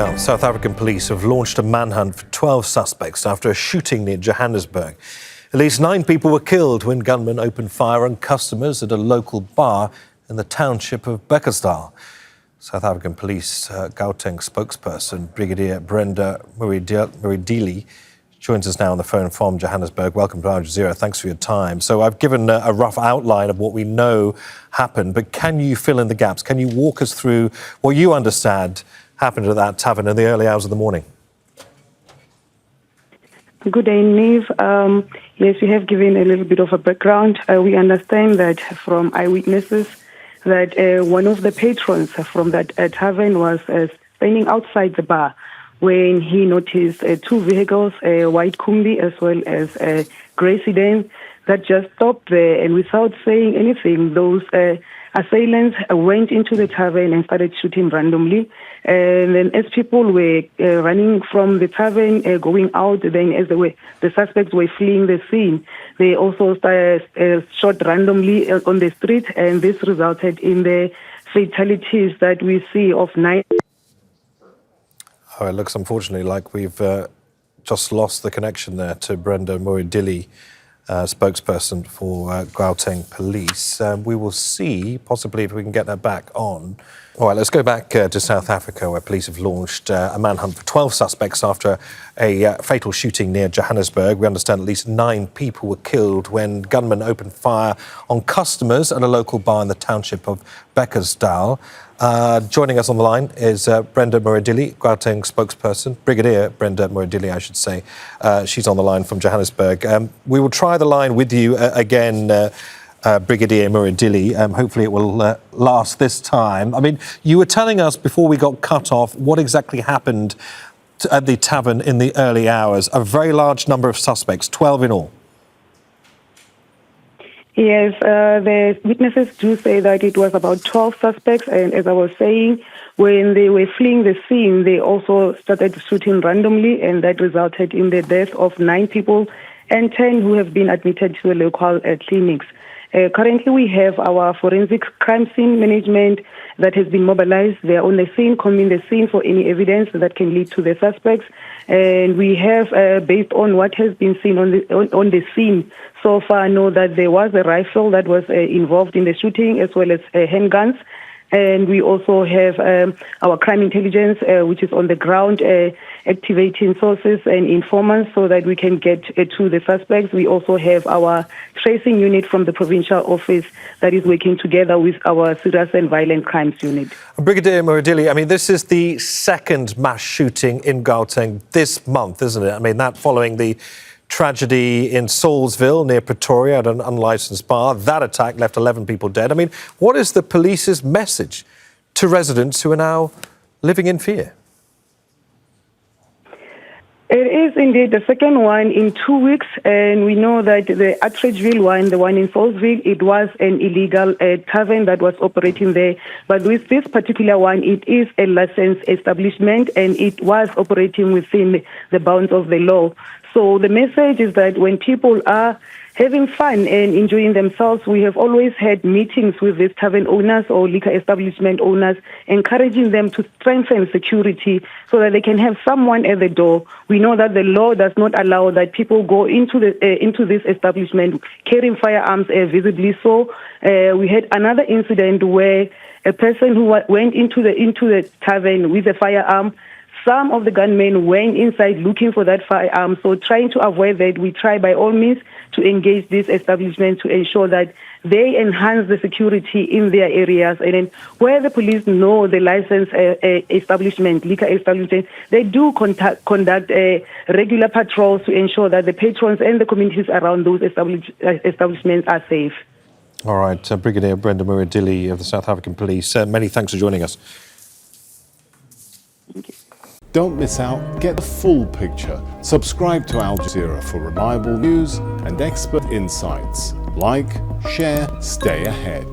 Now, South African police have launched a manhunt for 12 suspects after a shooting near Johannesburg. At least 9 people were killed when gunmen opened fire on customers at a local bar in the township of Bekkersdal. South African police Gauteng spokesperson Brigadier Brenda Muridili joins us now on the phone from Johannesburg. Welcome to Al Jazeera. Thanks for your time. So I've given a rough outline of what we know happened, but can you fill in the gaps? Can you walk us through what you understand happened at that tavern in the early hours of the morning? Good day, Neve. Yes, you have given a little bit of a background. We understand that from eyewitnesses that one of the patrons from that tavern was standing outside the bar when he noticed 2 vehicles, a white Kumbi as well as a grey sedan, that just stopped there, and without saying anything, those assailants went into the tavern and started shooting randomly. And then as people were running from the tavern, going out, then as the suspects were fleeing the scene, they also shot randomly on the street, and this resulted in the fatalities that we see of 9. Oh, it looks unfortunately like we've just lost the connection there to Brenda Muridili, spokesperson for Gauteng Police. We will see, possibly, if we can get her back on. All right, let's go back to South Africa, where police have launched a manhunt for 12 suspects after a fatal shooting near Johannesburg. We understand at least 9 people were killed when gunmen opened fire on customers at a local bar in the township of Bekkersdal. Joining us on the line is Brenda Muridili, Gauteng spokesperson, Brigadier Brenda Muridili, I should say. She's on the line from Johannesburg. We will try the line with you again, Brigadier Muridili. Hopefully it will last this time. I mean, you were telling us before we got cut off what exactly happened at the tavern in the early hours. A very large number of suspects, 12 in all. Yes, the witnesses do say that it was about 12 suspects, and as I was saying, when they were fleeing the scene, they also started shooting randomly, and that resulted in the death of 9 people and 10 who have been admitted to the local clinics. Currently, we have our forensic crime scene management that has been mobilized. They are on the scene, combing the scene for any evidence that can lead to the suspects. And we have, based on what has been seen on the scene so far, know that there was a rifle that was involved in the shooting, as well as handguns. And we also have our crime intelligence, which is on the ground, activating sources and informants so that we can get to the suspects. We also have our tracing unit from the provincial office that is working together with our serious and violent crimes unit. Brigadier Muridili, I mean, this is the second mass shooting in Gauteng this month, isn't it? I mean, that following the tragedy in Salisville near Pretoria at an unlicensed bar. That attack left 11 people dead. I mean, what is the police's message to residents who are now living in fear? It is indeed the second one in 2 weeks, and we know that the Atteridgeville one, the one in Salisville, it was an illegal tavern that was operating there. But with this particular one, it is a licensed establishment, and it was operating within the bounds of the law. So the message is that when people are having fun and enjoying themselves, we have always had meetings with these tavern owners or liquor establishment owners, encouraging them to strengthen security so that they can have someone at the door. We know that the law does not allow that people go into this establishment carrying firearms visibly. So we had another incident where a person who went into the tavern with a firearm. Some of the gunmen went inside looking for that firearm. So trying to avoid that, we try by all means to engage this establishment to ensure that they enhance the security in their areas. And then where the police know the licensed establishment, liquor establishment, they do conduct regular patrols to ensure that the patrons and the communities around those establishments are safe. All right, Brigadier Brenda Muridili of the South African Police, many thanks for joining us. Thank you. Don't miss out, get the full picture. Subscribe to Al Jazeera for reliable news and expert insights. Like, share, stay ahead.